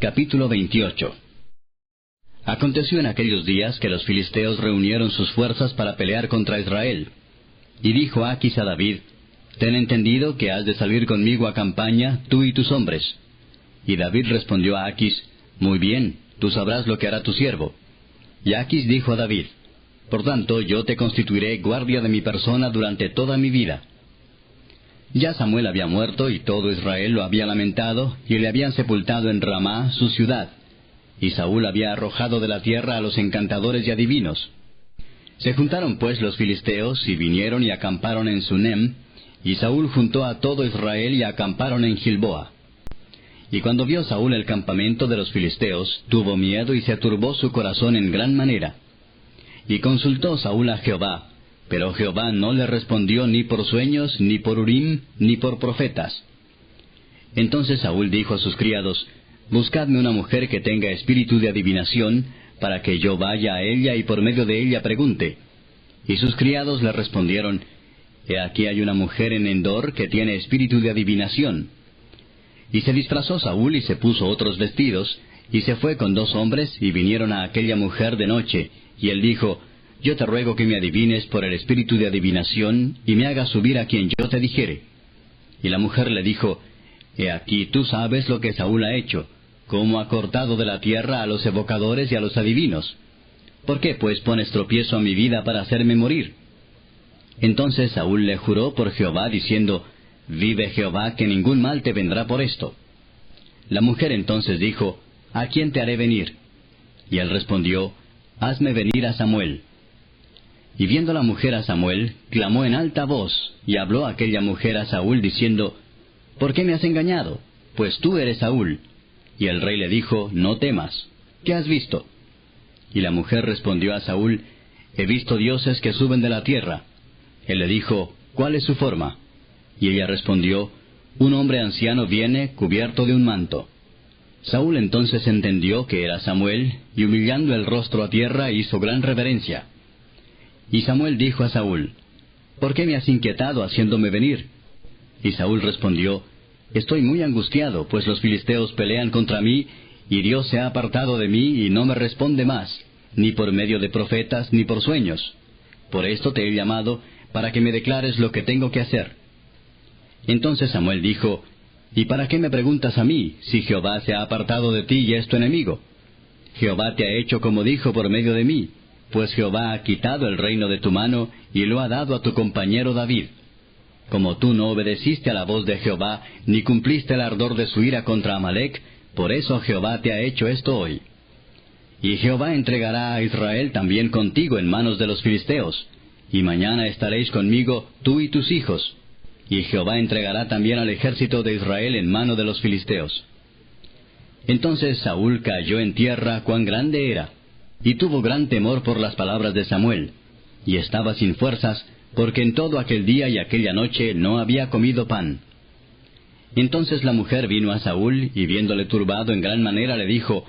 Capítulo 28. Aconteció en aquellos días que los filisteos reunieron sus fuerzas para pelear contra Israel. Y dijo Aquis a David: Ten entendido que has de salir conmigo a campaña, tú y tus hombres. Y David respondió a Aquis: Muy bien, tú sabrás lo que hará tu siervo. Y Aquis dijo a David: Por tanto, yo te constituiré guardia de mi persona durante toda mi vida. Ya Samuel había muerto, y todo Israel lo había lamentado, y le habían sepultado en Ramá, su ciudad. Y Saúl había arrojado de la tierra a los encantadores y adivinos. Se juntaron pues los filisteos, y vinieron y acamparon en Sunem, y Saúl juntó a todo Israel y acamparon en Gilboa. Y cuando vio Saúl el campamento de los filisteos, tuvo miedo y se turbó su corazón en gran manera. Y consultó Saúl a Jehová, pero Jehová no le respondió ni por sueños, ni por Urim, ni por profetas. Entonces Saúl dijo a sus criados: Buscadme una mujer que tenga espíritu de adivinación, para que yo vaya a ella y por medio de ella pregunte. Y sus criados le respondieron: He aquí hay una mujer en Endor que tiene espíritu de adivinación. Y se disfrazó Saúl y se puso otros vestidos, y se fue con 2 hombres, y vinieron a aquella mujer de noche. Y él dijo: Yo te ruego que me adivines por el espíritu de adivinación, y me hagas subir a quien yo te dijere. Y la mujer le dijo: He aquí tú sabes lo que Saúl ha hecho, cómo ha cortado de la tierra a los evocadores y a los adivinos. ¿Por qué pues pones tropiezo a mi vida para hacerme morir? Entonces Saúl le juró por Jehová, diciendo: Vive Jehová, que ningún mal te vendrá por esto. La mujer entonces dijo: ¿A quién te haré venir? Y él respondió: Hazme venir a Samuel. Y viendo la mujer a Samuel, clamó en alta voz, y habló aquella mujer a Saúl, diciendo: ¿Por qué me has engañado? Pues tú eres Saúl. Y el rey le dijo: No temas. ¿Qué has visto? Y la mujer respondió a Saúl: He visto dioses que suben de la tierra. Él le dijo: ¿Cuál es su forma? Y ella respondió: Un hombre anciano viene, cubierto de un manto. Saúl entonces entendió que era Samuel, y humillando el rostro a tierra hizo gran reverencia. Y Samuel dijo a Saúl: ¿Por qué me has inquietado haciéndome venir? Y Saúl respondió: Estoy muy angustiado, pues los filisteos pelean contra mí, y Dios se ha apartado de mí y no me responde más, ni por medio de profetas, ni por sueños. Por esto te he llamado, para que me declares lo que tengo que hacer. Entonces Samuel dijo: ¿Y para qué me preguntas a mí, si Jehová se ha apartado de ti y es tu enemigo? Jehová te ha hecho como dijo por medio de mí, pues Jehová ha quitado el reino de tu mano, y lo ha dado a tu compañero David. Como tú no obedeciste a la voz de Jehová, ni cumpliste el ardor de su ira contra Amalec, por eso Jehová te ha hecho esto hoy. Y Jehová entregará a Israel también contigo en manos de los filisteos, y mañana estaréis conmigo, tú y tus hijos. Y Jehová entregará también al ejército de Israel en mano de los filisteos. Entonces Saúl cayó en tierra, cuán grande era, y tuvo gran temor por las palabras de Samuel, y estaba sin fuerzas, porque en todo aquel día y aquella noche no había comido pan. Entonces la mujer vino a Saúl, y viéndole turbado en gran manera, le dijo: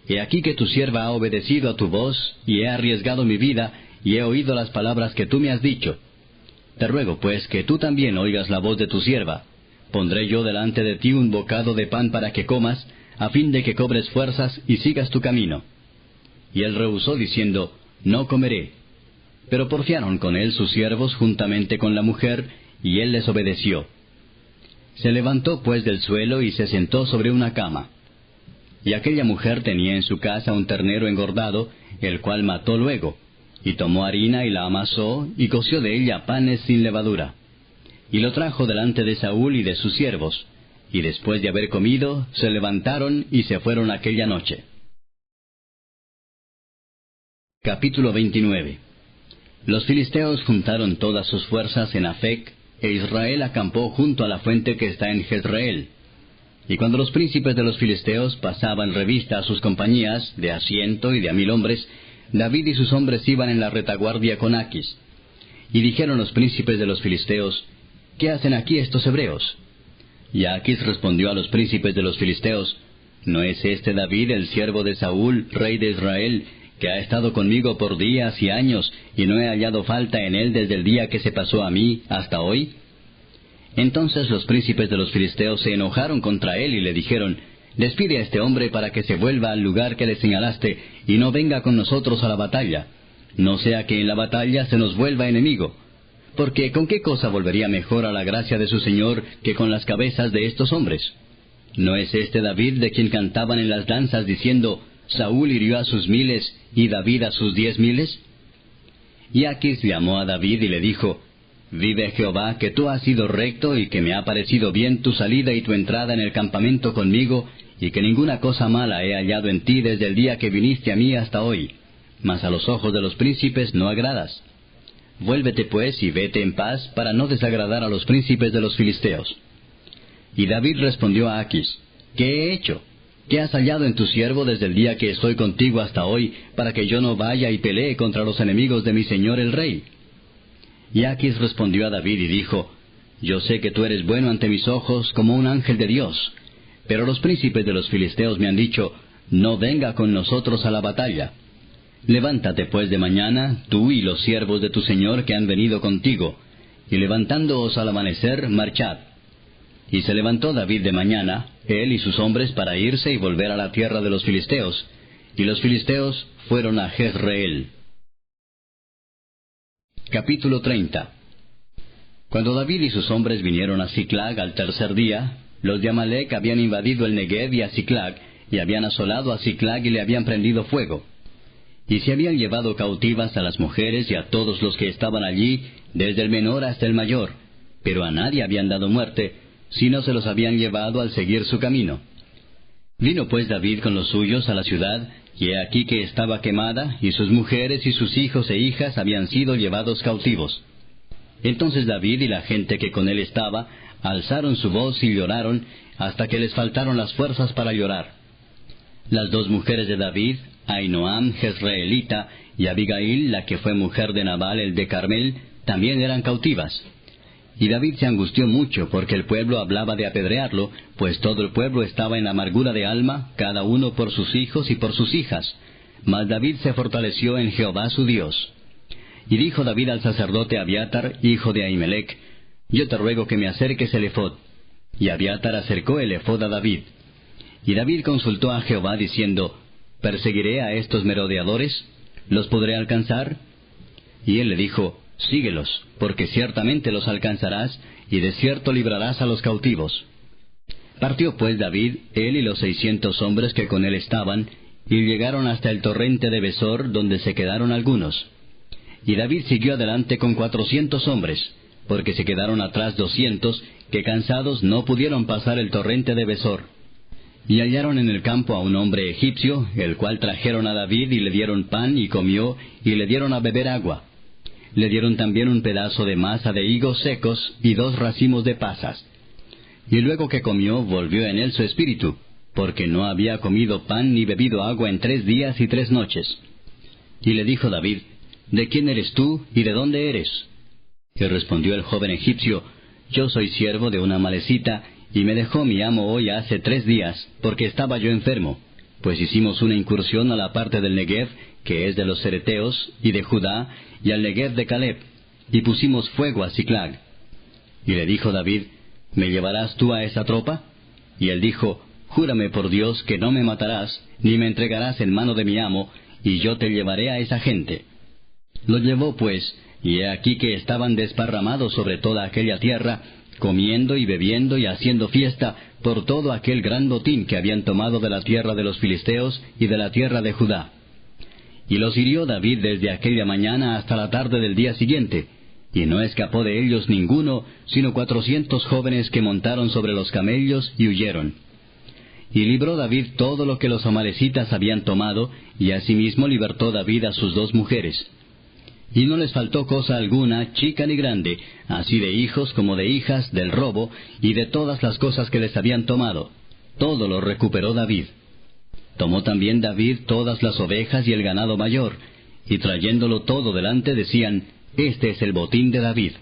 He aquí que tu sierva ha obedecido a tu voz, y he arriesgado mi vida, y he oído las palabras que tú me has dicho. Te ruego pues que tú también oigas la voz de tu sierva. Pondré yo delante de ti un bocado de pan para que comas, a fin de que cobres fuerzas y sigas tu camino. Y él rehusó, diciendo: No comeré. Pero porfiaron con él sus siervos juntamente con la mujer, y él les obedeció. Se levantó pues del suelo y se sentó sobre una cama. Y aquella mujer tenía en su casa un ternero engordado, el cual mató luego, y tomó harina y la amasó, y coció de ella panes sin levadura. Y lo trajo delante de Saúl y de sus siervos, y después de haber comido, se levantaron y se fueron aquella noche. Capítulo 29. Los filisteos juntaron todas sus fuerzas en Afec, e Israel acampó junto a la fuente que está en Jezreel. Y cuando los príncipes de los filisteos pasaban revista a sus compañías, de a 100 y de a 1000 hombres, David y sus hombres iban en la retaguardia con Aquis. Y dijeron los príncipes de los filisteos: ¿Qué hacen aquí estos hebreos? Y Aquis respondió a los príncipes de los filisteos: ¿No es este David el siervo de Saúl, rey de Israel, que ha estado conmigo por días y años, y no he hallado falta en él desde el día que se pasó a mí hasta hoy? Entonces los príncipes de los filisteos se enojaron contra él y le dijeron: despide a este hombre para que se vuelva al lugar que le señalaste, y no venga con nosotros a la batalla, no sea que en la batalla se nos vuelva enemigo. Porque ¿con qué cosa volvería mejor a la gracia de su Señor que con las cabezas de estos hombres? ¿No es este David de quien cantaban en las danzas diciendo, Saúl hirió a sus 1000 y David a sus 10,000? Y Aquis llamó a David y le dijo, Vive Jehová, que tú has sido recto y que me ha parecido bien tu salida y tu entrada en el campamento conmigo, y que ninguna cosa mala he hallado en ti desde el día que viniste a mí hasta hoy. Mas a los ojos de los príncipes no agradas. Vuélvete pues y vete en paz para no desagradar a los príncipes de los filisteos. Y David respondió a Aquis, ¿qué he hecho? ¿Qué has hallado en tu siervo desde el día que estoy contigo hasta hoy, para que yo no vaya y pelee contra los enemigos de mi señor el rey? Y Aquis respondió a David y dijo, Yo sé que tú eres bueno ante mis ojos como un ángel de Dios, pero los príncipes de los filisteos me han dicho, No venga con nosotros a la batalla. Levántate pues de mañana, tú y los siervos de tu señor que han venido contigo, y levantándoos al amanecer, marchad. Y se levantó David de mañana, él y sus hombres, para irse y volver a la tierra de los filisteos, y los filisteos fueron a Jezreel. Capítulo 30. Cuando David y sus hombres vinieron a Siclag al tercer día, los de Amalec habían invadido el Negev y a Siclag, y habían asolado a Siclag y le habían prendido fuego. Y se habían llevado cautivas a las mujeres y a todos los que estaban allí, desde el menor hasta el mayor, pero a nadie habían dado muerte, sino se los habían llevado al seguir su camino. Vino pues David con los suyos a la ciudad, y he aquí que estaba quemada, y sus mujeres y sus hijos e hijas habían sido llevados cautivos. Entonces David y la gente que con él estaba, alzaron su voz y lloraron, hasta que les faltaron las fuerzas para llorar. Las 2 mujeres de David, Ahinoam Jezreelita, y Abigail, la que fue mujer de Nabal el de Carmel, también eran cautivas. Y David se angustió mucho, porque el pueblo hablaba de apedrearlo, pues todo el pueblo estaba en amargura de alma, cada uno por sus hijos y por sus hijas. Mas David se fortaleció en Jehová su Dios. Y dijo David al sacerdote Abiatar, hijo de Ahimelech, Yo te ruego que me acerques el ephod. Y Abiatar acercó el ephod a David. Y David consultó a Jehová, diciendo, ¿Perseguiré a estos merodeadores? ¿Los podré alcanzar? Y él le dijo, Síguelos, porque ciertamente los alcanzarás, y de cierto librarás a los cautivos. Partió pues David, él y los 600 hombres que con él estaban, y llegaron hasta el torrente de Besor, donde se quedaron algunos. Y David siguió adelante con 400 hombres, porque se quedaron atrás 200, que cansados no pudieron pasar el torrente de Besor. Y hallaron en el campo a un hombre egipcio, el cual trajeron a David y le dieron pan y comió, y le dieron a beber agua. Le dieron también un pedazo de masa de higos secos y 2 racimos de pasas. Y luego que comió, volvió en él su espíritu, porque no había comido pan ni bebido agua en 3 días y 3 noches. Y le dijo David, ¿De quién eres tú y de dónde eres? Y respondió el joven egipcio, Yo soy siervo de una amalecita, y me dejó mi amo hoy hace 3 días, porque estaba yo enfermo, pues hicimos una incursión a la parte del Negev, que es de los cereteos, y de Judá, y al Negev de Caleb, y pusimos fuego a Siclag. Y le dijo David, ¿Me llevarás tú a esa tropa? Y él dijo, Júrame por Dios que no me matarás, ni me entregarás en mano de mi amo, y yo te llevaré a esa gente. Lo llevó pues, y he aquí que estaban desparramados sobre toda aquella tierra, comiendo y bebiendo y haciendo fiesta por todo aquel gran botín que habían tomado de la tierra de los filisteos y de la tierra de Judá. Y los hirió David desde aquella mañana hasta la tarde del día siguiente, y no escapó de ellos ninguno, sino 400 jóvenes que montaron sobre los camellos y huyeron. Y libró David todo lo que los amalecitas habían tomado, y asimismo libertó David a sus 2 mujeres. Y no les faltó cosa alguna, chica ni grande, así de hijos como de hijas, del robo, y de todas las cosas que les habían tomado. Todo lo recuperó David. Tomó también David todas las ovejas y el ganado mayor, y trayéndolo todo delante decían, Este es el botín de David.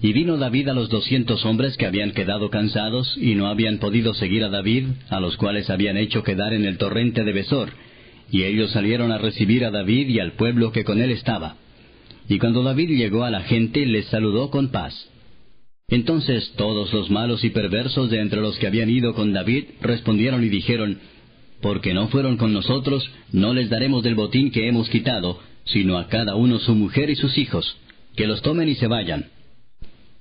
Y vino David a los 200 hombres que habían quedado cansados, y no habían podido seguir a David, a los cuales habían hecho quedar en el torrente de Besor, y ellos salieron a recibir a David y al pueblo que con él estaba. Y cuando David llegó a la gente, les saludó con paz. Entonces todos los malos y perversos de entre los que habían ido con David respondieron y dijeron, porque no fueron con nosotros, no les daremos del botín que hemos quitado, sino a cada uno su mujer y sus hijos, que los tomen y se vayan.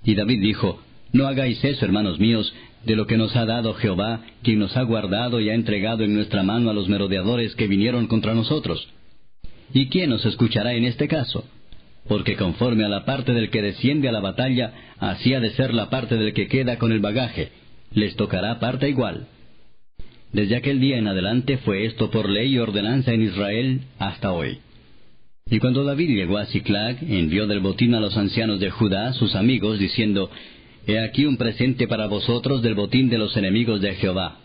Y David dijo, no hagáis eso, hermanos míos, de lo que nos ha dado Jehová, quien nos ha guardado y ha entregado en nuestra mano a los merodeadores que vinieron contra nosotros. ¿Y quién nos escuchará en este caso? Porque conforme a la parte del que desciende a la batalla, así ha de ser la parte del que queda con el bagaje. Les tocará parte igual. Desde aquel día en adelante fue esto por ley y ordenanza en Israel hasta hoy. Y cuando David llegó a Siclag, envió del botín a los ancianos de Judá, sus amigos, diciendo, He aquí un presente para vosotros del botín de los enemigos de Jehová.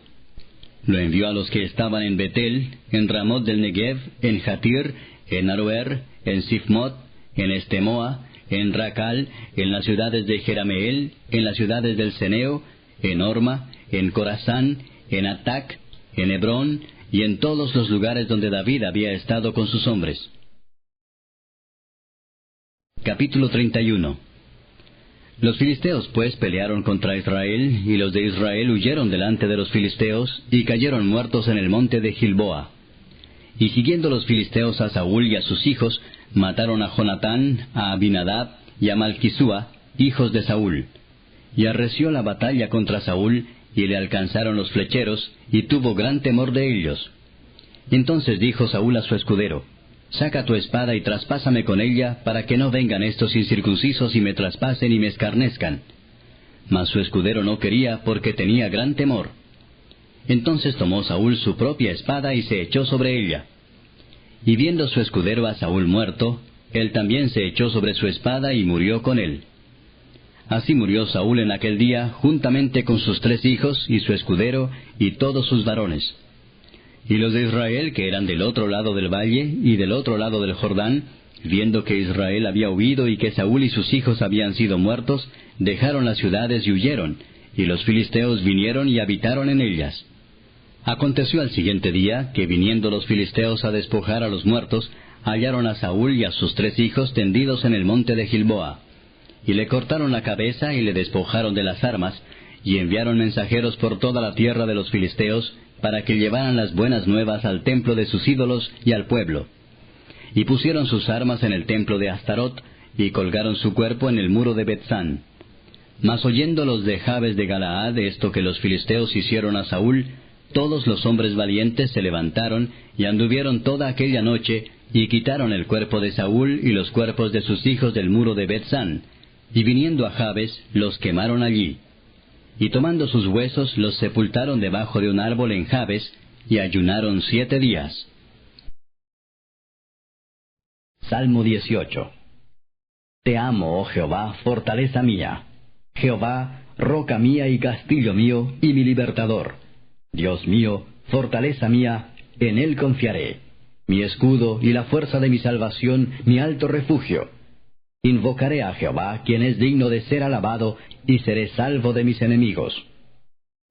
Lo envió a los que estaban en Betel, en Ramot del Negev, en Jatir, en Aroer, en Sifmot, en Estemoa, en Racal, en las ciudades de Jerameel, en las ciudades del Ceneo, en Orma, en Corazán, en Atac, en Hebrón, y en todos los lugares donde David había estado con sus hombres. Capítulo 31. Los filisteos pues pelearon contra Israel, y los de Israel huyeron delante de los filisteos, y cayeron muertos en el monte de Gilboa. Y siguiendo los filisteos a Saúl y a sus hijos, mataron a Jonatán, a Abinadab y a Malquisúa, hijos de Saúl. Y arreció la batalla contra Saúl, y le alcanzaron los flecheros, y tuvo gran temor de ellos. Entonces dijo Saúl a su escudero, Saca tu espada y traspásame con ella, para que no vengan estos incircuncisos y me traspasen y me escarnezcan. Mas su escudero no quería, porque tenía gran temor. Entonces tomó Saúl su propia espada y se echó sobre ella. Y viendo su escudero a Saúl muerto, él también se echó sobre su espada y murió con él. Así murió Saúl en aquel día, juntamente con sus 3 hijos y su escudero y todos sus varones. Y los de Israel, que eran del otro lado del valle y del otro lado del Jordán, viendo que Israel había huido y que Saúl y sus hijos habían sido muertos, dejaron las ciudades y huyeron, y los filisteos vinieron y habitaron en ellas. Aconteció al siguiente día, que viniendo los filisteos a despojar a los muertos, hallaron a Saúl y a sus 3 hijos tendidos en el monte de Gilboa. Y le cortaron la cabeza y le despojaron de las armas, y enviaron mensajeros por toda la tierra de los filisteos, para que llevaran las buenas nuevas al templo de sus ídolos y al pueblo. Y pusieron sus armas en el templo de Astarot, y colgaron su cuerpo en el muro de Betzán. Mas oyendo los de Jabes de Galaad esto que los filisteos hicieron a Saúl, todos los hombres valientes se levantaron, y anduvieron toda aquella noche, y quitaron el cuerpo de Saúl y los cuerpos de sus hijos del muro de Betzán, y viniendo a Jabes, los quemaron allí. Y tomando sus huesos, los sepultaron debajo de un árbol en Jabes, y ayunaron 7 días. Salmo 18. Te amo, oh Jehová, fortaleza mía. Jehová, roca mía y castillo mío, y mi libertador. Dios mío, fortaleza mía, en él confiaré. Mi escudo y la fuerza de mi salvación, mi alto refugio. Invocaré a Jehová, quien es digno de ser alabado, y seré salvo de mis enemigos.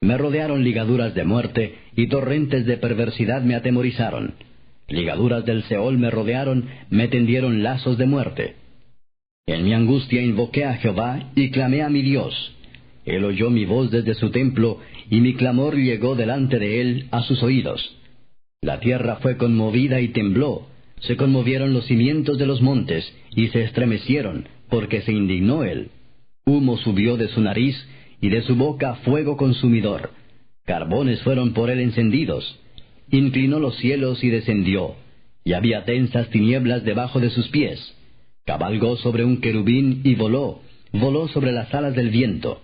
Me rodearon ligaduras de muerte, y torrentes de perversidad me atemorizaron. Ligaduras del Seol me rodearon, me tendieron lazos de muerte. En mi angustia invoqué a Jehová, y clamé a mi Dios. Él oyó mi voz desde su templo, y mi clamor llegó delante de él a sus oídos. La tierra fue conmovida y tembló. Se conmovieron los cimientos de los montes, y se estremecieron, porque se indignó él. Humo subió de su nariz, y de su boca fuego consumidor. Carbones fueron por él encendidos. Inclinó los cielos y descendió, y había densas tinieblas debajo de sus pies. Cabalgó sobre un querubín y voló sobre las alas del viento.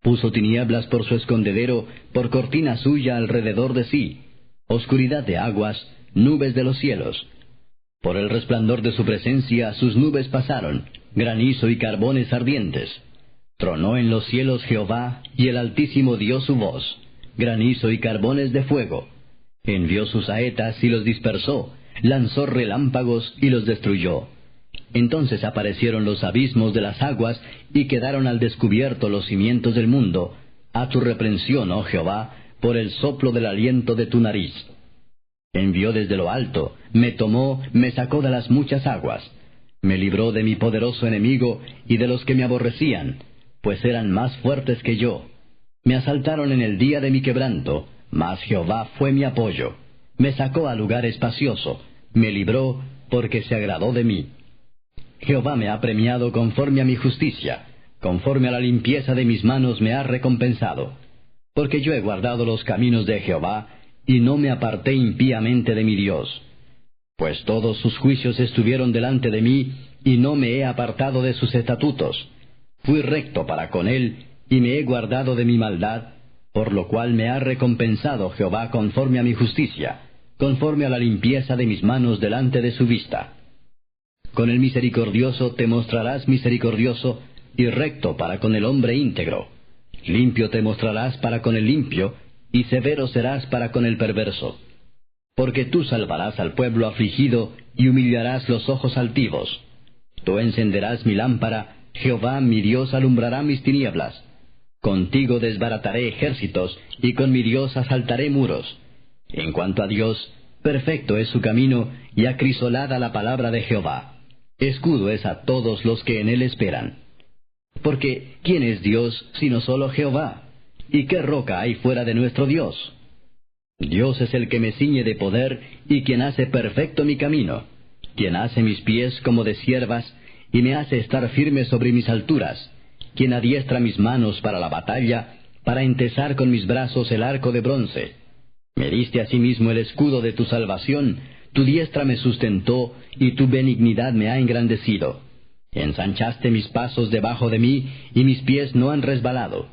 Puso tinieblas por su escondedero, por cortina suya alrededor de sí. Oscuridad de aguas, nubes de los cielos. Por el resplandor de su presencia sus nubes pasaron, granizo y carbones ardientes. Tronó en los cielos Jehová, y el Altísimo dio su voz, granizo y carbones de fuego. Envió sus saetas y los dispersó, lanzó relámpagos y los destruyó. Entonces aparecieron los abismos de las aguas, y quedaron al descubierto los cimientos del mundo, a tu reprensión, oh Jehová, por el soplo del aliento de tu nariz. Envió desde lo alto, me tomó, me sacó de las muchas aguas. Me libró de mi poderoso enemigo y de los que me aborrecían. pues eran más fuertes que yo. Me asaltaron en el día de mi quebranto, mas Jehová fue mi apoyo. Me sacó a lugar espacioso, me libró, porque se agradó de mí. Jehová me ha premiado conforme a mi justicia, conforme a la limpieza de mis manos me ha recompensado. Porque yo he guardado los caminos de Jehová, y no me aparté impíamente de mi Dios. Pues todos sus juicios estuvieron delante de mí, y no me he apartado de sus estatutos. Fui recto para con él, y me he guardado de mi maldad, por lo cual me ha recompensado Jehová conforme a mi justicia, conforme a la limpieza de mis manos delante de su vista. Con el misericordioso te mostrarás misericordioso, y recto para con el hombre íntegro. Limpio te mostrarás para con el limpio, y severo serás para con el perverso. Porque tú salvarás al pueblo afligido, y humillarás los ojos altivos. Tú encenderás mi lámpara, Jehová mi Dios alumbrará mis tinieblas. Contigo desbarataré ejércitos, y con mi Dios asaltaré muros. En cuanto a Dios, perfecto es su camino, y acrisolada la palabra de Jehová. Escudo es a todos los que en él esperan. Porque, ¿quién es Dios sino solo Jehová? ¿Y qué roca hay fuera de nuestro Dios? Dios es el que me ciñe de poder, y quien hace perfecto mi camino, quien hace mis pies como de ciervas, y me hace estar firme sobre mis alturas, quien adiestra mis manos para la batalla, para entesar con mis brazos el arco de bronce. Me diste asimismo el escudo de tu salvación, tu diestra me sustentó, y tu benignidad me ha engrandecido. Ensanchaste mis pasos debajo de mí, y mis pies no han resbalado.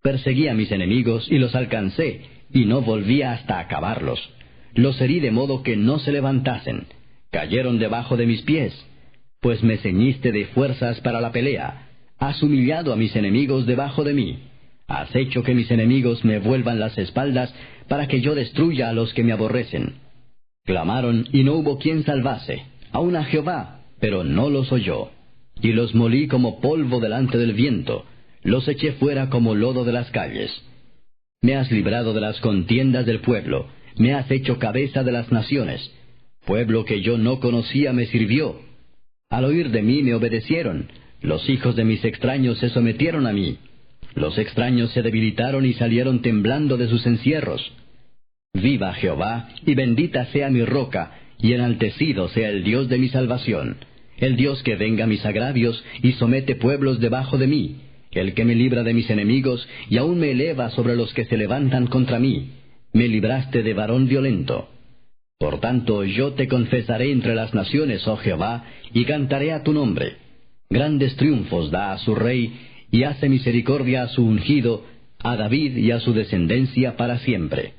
Perseguí a mis enemigos, y los alcancé, y no volví hasta acabarlos. Los herí de modo que no se levantasen. Cayeron debajo de mis pies. Pues me ceñiste de fuerzas para la pelea. Has humillado a mis enemigos debajo de mí. Has hecho que mis enemigos me vuelvan las espaldas, para que yo destruya a los que me aborrecen. Clamaron, y no hubo quien salvase, aun a Jehová, pero no los oyó. Y los molí como polvo delante del viento, los eché fuera como lodo de las calles. Me has librado de las contiendas del pueblo, me has hecho cabeza de las naciones. Pueblo que yo no conocía me sirvió. Al oír de mí me obedecieron, los hijos de mis extraños se sometieron a mí. Los extraños se debilitaron y salieron temblando de sus encierros. Viva Jehová, y bendita sea mi roca, y enaltecido sea el Dios de mi salvación, el Dios que venga mis agravios, y somete pueblos debajo de mí, el que me libra de mis enemigos, y aún me eleva sobre los que se levantan contra mí. Me libraste de varón violento. Por tanto, yo te confesaré entre las naciones, oh Jehová, y cantaré a tu nombre. Grandes triunfos da a su rey, y hace misericordia a su ungido, a David y a su descendencia para siempre.